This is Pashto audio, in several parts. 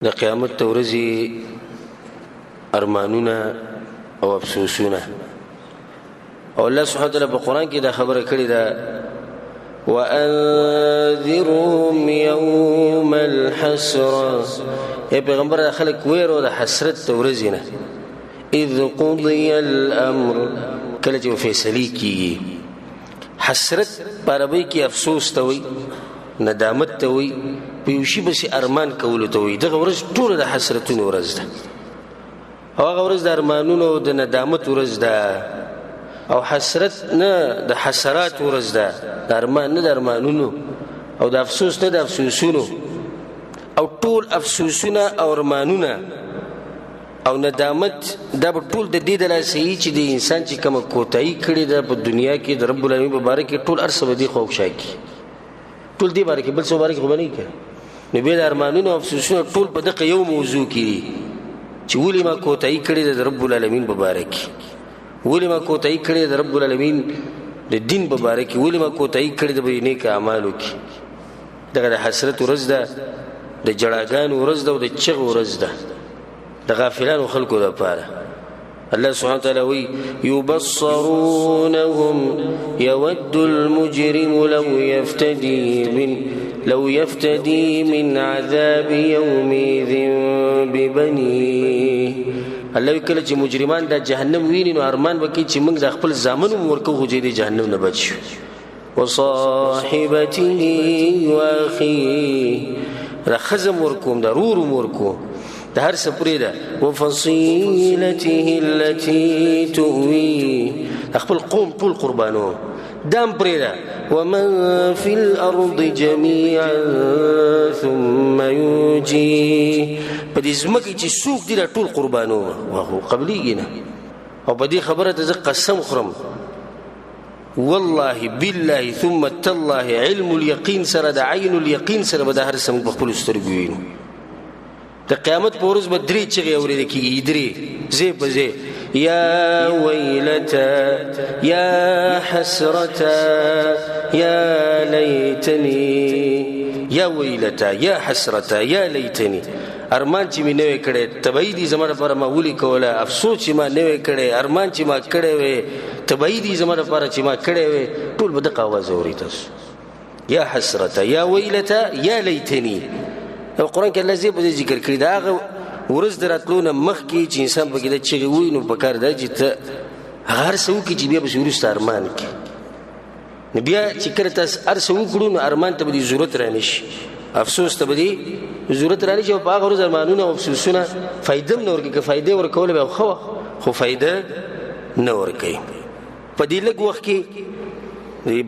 د قیامت ورځې ارمانونه او افسوسونه او الله سبحانه وتعالى په قران کې دا خبره کړې ده وانذرهم يوم الحسره ای پیغمبر خلک ویرو د حسرت ورځې نه اذ قضي الامر کله چې فیصله کیږي حسرت عربی کې افسوس ته وي ندامت ته وي پیوشي بس ارمان کول ته وي دغه ورځ ټول د حسرتونو ورځ ده او هغه ورځ د ارمانونو د ندامت ورځ ده او حسرت نه د حسرات ورځ ده د ارمان نه د ارمانونو او د افسوس نه د افسوسونو او ټول افسوسونه او ارمانونه او ندامت دا ټول د دې د لاسه چې د انسان چې کوم کوتاهي کړی ده په دنیا کې د رب العالمین مبارک ټول ارسه بدی خوښ شاکي ټول دی بارک بل څه بارک خو باندې کې نو به د ارمانونو او افسوسونو ټول په دغه یو موضوع کې چې ولې ما کوتاهي کړی ده د رب العالمین مبارک ولې ما کوتاهي کړی ده د رب العالمین د دین مبارک ولې ما کوتاهي کړی ده په نیک اعمالو کې دغه د حسرت ورځ ده د جړاګانو ورځ ده او د چغ ورځ ده د غافلانو خلقو لپاره الله سبحانه وتعالى وي يبصرونهم يود المجرم لو يفتدي من عذاب يومئذ ببنيه الله وکړه چې مجرمان د جهنم ویني نو ارمان وکړي چې موږ د خپل ځامنو ورکو غوږی د جهنم نه بچو وصاحبته واخيه رخزم ورکوم ضرور ورکو د هر سپری ده وفصيلته التي تؤوي خپل قوم ټول قربانو دام پریدا ومن في الارض جميعا ثم ينجي پدې زمکه چې سوق دي ټول قربانو وهو قبلينا او پدې خبره ته قسم خرم والله بالله ثم تالله علم اليقين سره د عين اليقين سره به د هر سم خپل سترګو وینو د قیامت په ورځ به درې چغې اورېدل کېږي درې زه په زه یا ویلتا یا حسرتا یا لیتنی یا ویلتا یا حسرتا یا لیتنی ارمان چې مې نوې کړې تبعیدی زما لپاره ما ولي کوله افسوس چې ما نوې کړې ارمان چې ما کړې وې تبعیدی زما لپاره چې ما کړې وې ټول به دغه आवाज اوري تاسو یا حسرتا یا ویلتا یا لیتنی القرآن کې الله زی په ذکر کړی دا ورځ دراتلونه مخ کې چې انسان په کې د چغې وای نو په کار دی چې ته هر څه وکړي چې بیا به ورسته ارمان کې نو بیا چې کله تاسو هر څه وکړو نو ارمان ته به ضرورت رانه شي افسوس ته به ضرورت رانه شي او په هغه ورځ ارمانونه او افسوسونه فائدې نه ورکړي که فائدې ورکول به خو فائدې نه ورکړي په دې لږ وخت کې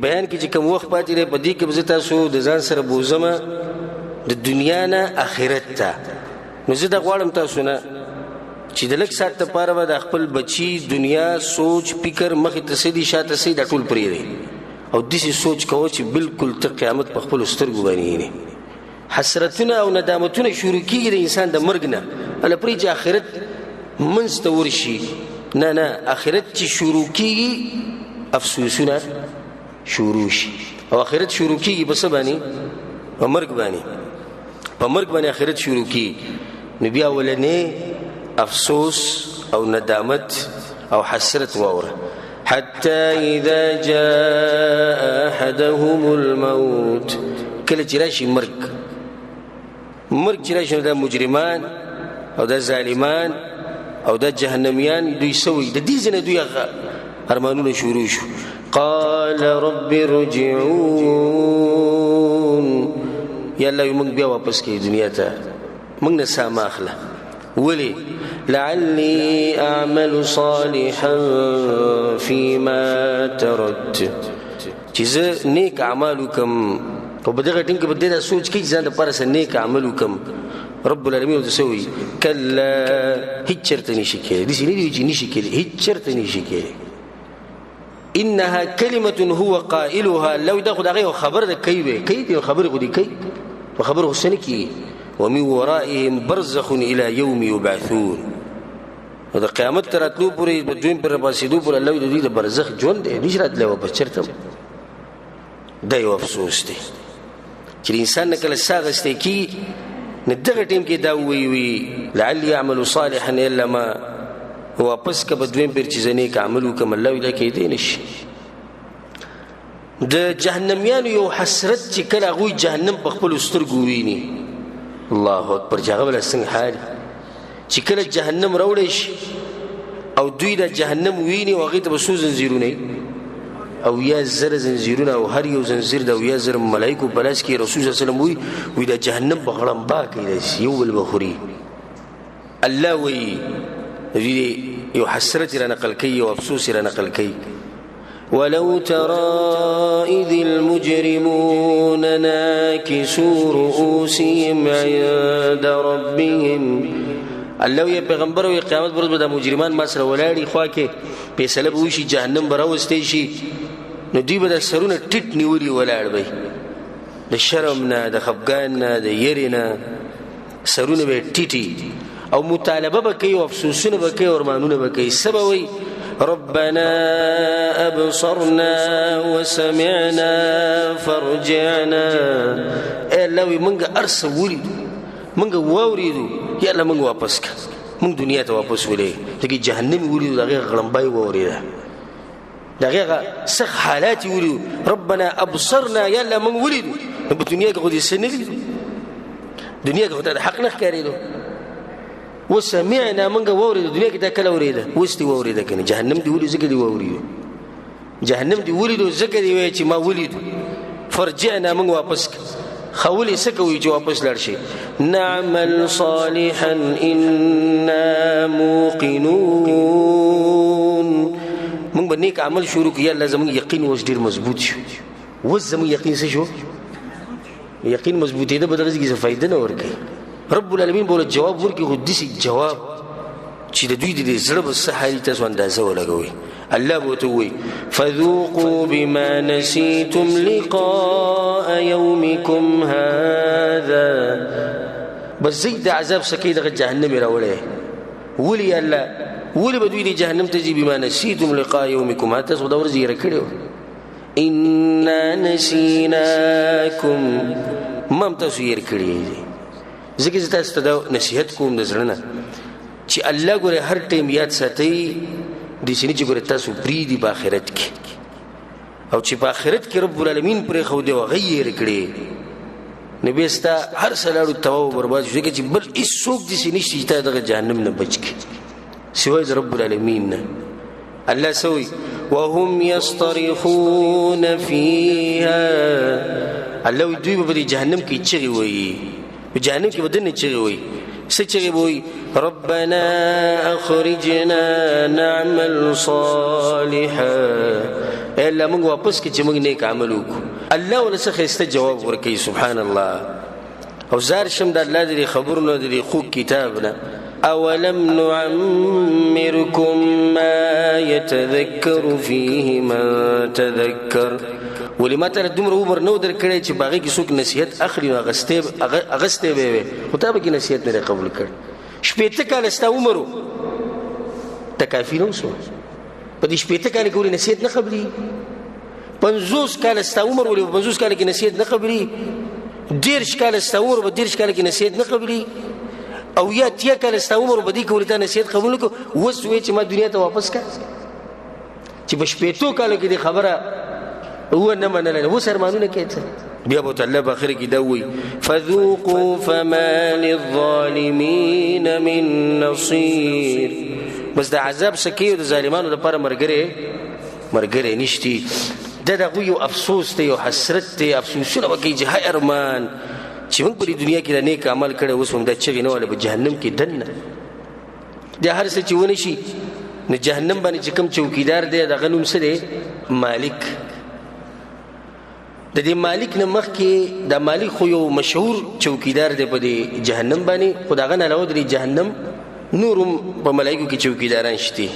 بیان کې چې کوم وخت پاتې دی په دې کې به تاسو د ځان سره بوزمه د دنیا نه آخرت ته نو زه دا غواړم تاسو نه چې د لږ ساعت لپاره به د خپل بچي دنیا سوچ فکر مخې ته سدي شاته سي د ټول پرې دی او داسې سوچ کوو چې بالکل ته قیامت په خپل سترګو باندې حسرتونه او ندامتونه شروع کیږي د انسان د مرګ نه ول پرې چې آخرت منځ ته ورشي نه آخرت چې شروع کیږي افسوسونه شروع شي او آخرت شروع کیږي بس باندې په مرګ باندې آخرت شروع کی نو بیا ولنه افسوس او ندامت او حسرت واوره حتى اذا جاء احدهم الموت کله چې راشي مرګ چې راشي د مجرمان او د ظالمان او د جهنميان دوی سوي د دې ځنه دوی ارمانونه شروع شو قال رب ارجعون یا الله موږ بیا واپس کې دنیا ته موږ نه ساماخله ولي لعلي اعمل صالحا فيما تركت چې زه نیک اعمال وکم او په دغه ټینګ کې بده دا سوچ کې ځان لپاره سره نیک عمل وکم رب العالمین وتسوي کلا هیڅ چرته نشي کېږي دې نه دی چې نشي کېږي هیڅ چرته نشي کېږي انها كلمه هو قائلها لو دغه خبر ده کوي خبر غدي کوي وخبر حسن کی ومن ورائهم برزخ الى يوم يبعثون دا قیامت تراتلو پورې بدوین پر باسیدو پر الله دې د برزخ ژوند دې نشرات له بچرته دا یو افسوس دی چې انسان کله ساغسته کی ندغه ټیم کې دا وی لعل يعمل صالحا الا ما واپس ک بدوین پر چې زنه ک عملو کوم الله ولا کې دي نشي د جهنميانو یو حسرت چې کله غوي جهنم په خپل سترګو ویني الله اکبر جهنم له څنګه حال چې کله جهنم راوړي شي او دوی د جهنم ویني او هغه ته وسو زنجیرونه او یا زر زنجیرونه او هر یو زنجیر د یا زر ملائکه بلاس کې رسول الله صلی الله علیه وسلم وی د جهنم په غړم با کې یو بل بخوري الله وی یو حسرت را نقل کوي او افسوس را نقل کوي ولو ترى إذ المجرمون ناكسوا رؤوسهم عند ربهم الله يا پیغمبر او قیامت پر ورځ د مجرمان ما سره ولاړی خوا کې فیصله به وشي جهنم براوستي شي نو دی به سرونه ټټ نیولي ولاړ وي د شرم نه د خفګان نه د یری نه سرونه به ټټي او مطالبه به کوي او افسوسونه به کوي او ارمانونه به کوي سبوي ربنا أبصرنا وسمعنا فرجعنا الله منګه ارس ولید منګه ووریدو یا الله منګه واپس کا منګ دنیا ته واپس ولې چې جهنم ولیدو دغه غړمبای ووریدا دغه سخ حالات ولیدو ربنا ابصرنا یا الله منګ ولیدو په دنیا کې خو دې سنلې دنیا کې خو ته حق نه ښکارېدو وسمعنا منګه وورید دنیا کې دا کله وریده وستي وریده کنه جهنم دی ولید زکه دی وریده جهنم دی ولید زکه دی وای چې ما ولید فرجعنا منګه واپس خولي سکوي چې واپس لړ شي نعمل صالحا انا موقنون موږ باندې عمل شروع کړو الله زموږ یقین وس ډیر مضبوط شو وس زموږ یقین څه شو یقین مضبوطې ده بدرځ کې څه فائدہ نه ورکړي رب العالمین بوله جواب ورکړي خو دسی جواب چې د دوی د زړه په سحالي تاسو اندازه ولګوي الله بو ته وي فذوقوا بما نسيتم لقاء يومكم هذا بس زید عذاب سکی د جهنم راولې ولي الله ولي بدوی د جهنم ته جي بما نسيتم لقاء يومكم هذا تاسو دا ورځ یې رکړو ان نسيناكم مم تاسو یې رکړي زکه تاسو ته نصیحت کوم د زړه نه چې الله ګوره هر ټیم یاد ساتي د شنو چې ګوره تاسو پری دی په آخرت کې او چې په آخرت کې رب العالمین پر خو دی وغیر کړي نبی استا هر سلاړو تو برباد شي چې بل هیڅ څوک د شنو چې ته د جهنم نه بچ کی سوای رب العالمین نه الله سوي وهم يصطرخون فيها الله دوی په جهنم کې چغي وایي جهنم کې بدن چغي وي سچغي وي ربنا اخرجنا نعمل صالحا الا موږ واپس کې چې موږ نیک عمل وکړو الله ولا څه خسته جواب ورکړي سبحان الله او زار شم د الله دې خبرونه دې خو کتابنا اولم نعمركم ما يتذكر فيه من تذكر ولما تر دومره عمر نو در کړي چې باغی کې څوک نصیحت اخلي اغسته به خدای به نصیحت نه قبول کړي شپېته کال است عمر تکافی نو سو په دې شپېته کال کې نصیحت نه قبلي 50 کال است عمر ولې 50 کال کې نصیحت نه قبلي 10 کال است عمر په 10 کال کې نصیحت نه قبلي او یا تیا کال است عمر په دې کې ولې نصیحت قبول کو وسوي چې ما دنیا ته واپس کا چې په شپېتو کال کې خبره هو نه منل هو سرمانونه کېته بیا به الله په اخر کې دوی فذوقوا فما للظالمين من نصير بس د عذاب سکی د ظالمانو لپاره مرګره نشتی دغه یو افسوس ته یو حسرت ته افسوسونه وکي چې هاي ارمان چې موږ په دنیا کې د نیک عمل کړو اوس موږ د چغې نه ول په جهنم کې دنه د هر څه چې ونی شي نه جهنم باندې چې کوم چوکیدار دی د غنوم سره مالک د دې مالک نه مخ کې د مالک خو یو مشهور چوکیدار دی په جهنم باندې خدای غن علاوه د جهنم نورم په ملائکو کې چوکیداران شته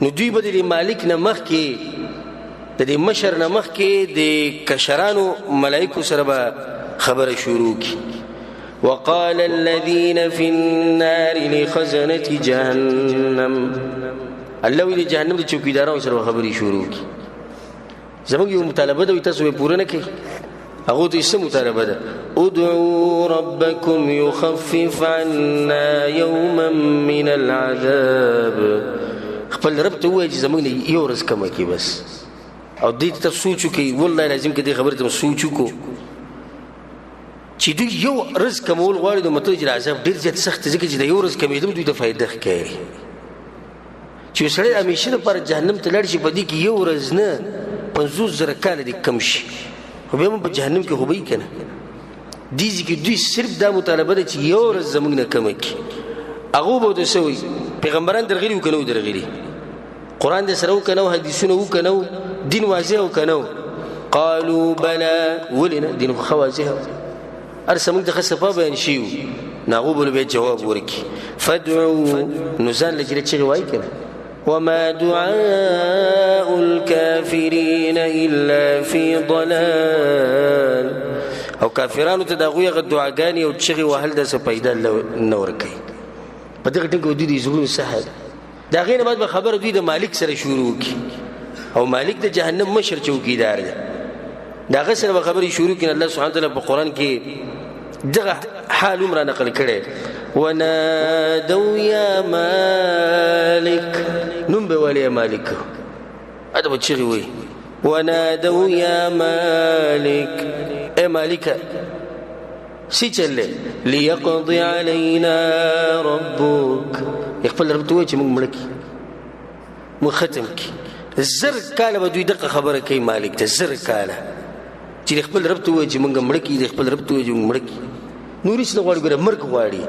نو دوی به د مالک نه مخ کې د دې مشر نه مخ کې د کشرانو ملائکو سره به خبر شروع کی وقال الذين في النار لخزنة جهنم الله وی جهنم د چوکیدارانو سره خبري شروع کی زموږ یو مطالبه ده تاسو به پوره نه کړئ هغه ته څه مطالبه ده ادعوا ربكم يخفف عنا يوما من العذاب خپل رب ته وایي چې زمونږ یو ورځ کمه کې بس او دې ته سوچ وکړي والله لازم کې دې خبره ته سوچ وکړو چې دوی یو ورځ کمول غواړي د متوجه عذاب ډېر زیات سخت ځکه چې د یو ورځ کمېدل دوی ته فائدہ ښکاري چې سړی همیشه لپاره جهنم ته لاړ شي په دې کې یو ورځ نه 50,000 کاله دې کم شي خو بیا هم په جهنم کې خو به یې که نه دې ځای کې دوی صرف دا مطالبه ده چې یو ورځ زموږ نه کمه کړي هغه به ورته څه وایي پیغمبران درغلي وو که نه وو درغلي قرآن دې سره وو که نه وو حدیثونه وو که نه وو دین واضح وو که نه وو قالوا بلا ولې نه دین خو ښه واضح هر څه موږ ته ښه صفا بیان شوي وو نو هغو به بیا جواب ورکړي فادعوا نو ځان له چې چغې وایي که نه وما دعاء الكافرين إلا في ضلال او کافرانو ته د هغوی هغه دعاګانې او چغې وهل داسې پیدا نه ورکوي په دغه ټیم کې دوی د زړونو سهل د هغې نه بعد به خبره دوی د مالک سره شروع کړي او مالک د جهنم مشر چوکیدار دی د هغه سره به خبرې شروع کړي الله سبحانه وتعالی په قرآن کې دغه حال هم را نقل کړی ونادوا يا مالك نوم به ویلی یا مالک اته به چغې وایي ونادوا يا مالك اے مالکه سی چل دی لیقضي علینا ربک خپل رب ته وایي چې موږ مړه کړي موږ ختم کړي زر کاله به دوی دغه خبره کوي مالک ته زر کاله چې خپل رب ته وایي چې موږ مړه کړي خپل رب ته وایي چې موږ مړه کړي نور هېڅ نه غواړي ګوره مرګ غواړي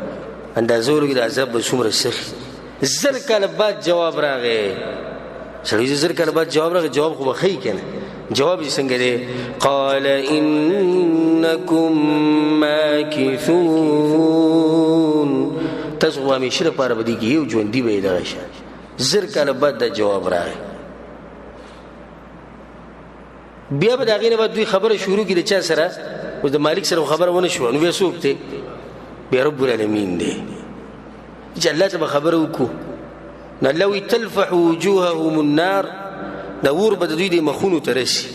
اندازه ورکړي د عذاب به څومره سخت زر کاله بعد جواب راغی سړی زر کاله بعد جواب راغی جواب خو به ښیي که نه جواب یې څنګه دی قال انکم ماکثون تاسو خو همیشه لپاره به دې کې یو ژوندي به یې دغه شان زر کاله بعد دا جواب راغی بیا به د هغې نه بعد دوی خبره شروع کړي د چا سره اوس د مالک سره خبره ونه شوه نو بیا څوک دی بیا رب العالمین دی چې الله ته به خبره وکړو نو الله وایي تلفح وجوههم النار دا اور به د دوی د مخونو ته رسي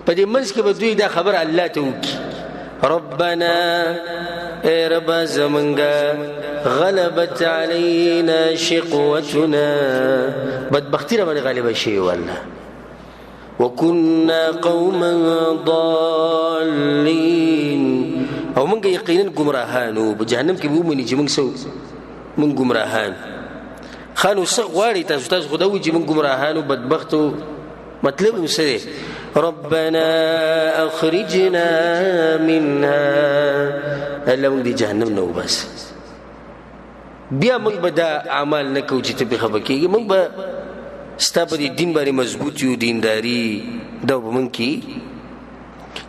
په دې منځ کې به دوی دا خبره الله ته وکړي ربنا اے ربا زمونږه غلبت علینا شقوتنا بدبختی را باندې غالبه شوې والله وكنا قوما ضالين او موږ یقینا ګمراهانو په جهنم کې به ومني چې موږ موږ ګمراهان خانو څه غواړي تاسو خو دا وایي چې موږ ګمراهانو بدبختو مطلب یې څه دی ربنا اخرجنا منها الله موږ د جهنم نه وباسه بیا موږ به دا اعمال نه کوو چې ته پرې خفه کېږي موږ به ستا په دې دین باندې مضبوط یو دینداري دا به موږ کې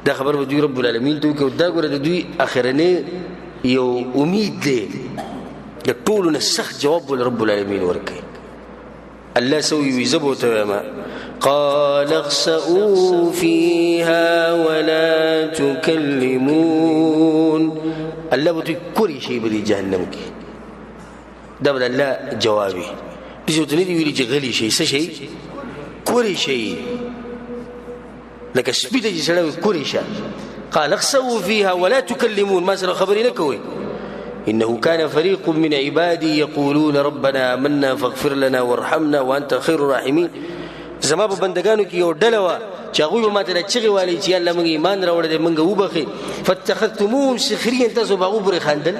دا خبر به دوی رب العالمین ته وکړي دا ګوره د دوی اخرنی یو امید دی د ټولو نه سخت جواب به رب العالمین ورکوي الله سوي وي زه به ورته وایم قال اخسئوا فيها ولا تكلمون الله به دوی کورې شي به دې جهنم کې دا به د الله جواب وي دې ورته نه دي ویلي چې غلي شي څه شي کورې شي لکه سپي ته چې سړی وي کورې شه قال اخسئوا فيها ولا تكلمون ما سره خبرې نه کوئ إنه كان فريق من عبادي يقولون ربنا آمنا فاغفر لنا وارحمنا وأنت خير الراحمين زما په بندگانو کې یو ډله وه چې هغوی به ماته چغې والي چې الله موږ ایمان راوړی دی موږ وبخې فاتخذتموهم سخريا تاسو به هغو پورې خاندل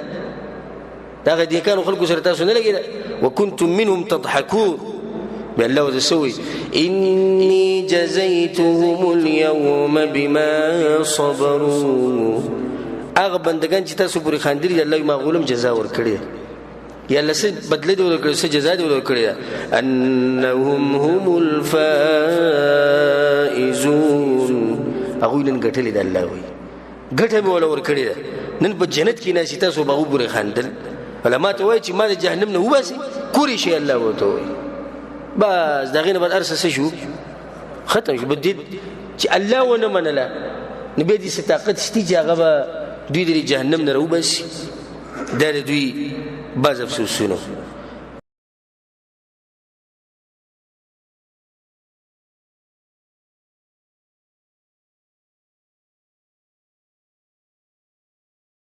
دا هغه نیکانو خلکو سره تاسو نه لګېده وكنتم منهم تضحكون بیا الله ورته څه وایي إني جزيتهم اليوم بما صبروا هغه بندگان چې تاسو پورې خاندلي دي الله ما غولم جزا ورکړې یا الله څه بدله دې ورکړې څه جزا دې ورکړې انهم هم الفائزون هغه نن ګټلې ده الله وایي ګټه به ولا ورکړې ده نن په جنت کې نه چې تاسو به هغه پورې خاندل علما ته وایي چې ما د جهنم نه وباسي کورې شي الله ورته وایي بس دغه نه بعد ارسه شو ختم شو بدید چې الله ونه منله نبی دې ستاقت شتي چې هغه دوی د جهنم نه راوباسي دا دوی باز افسوسونه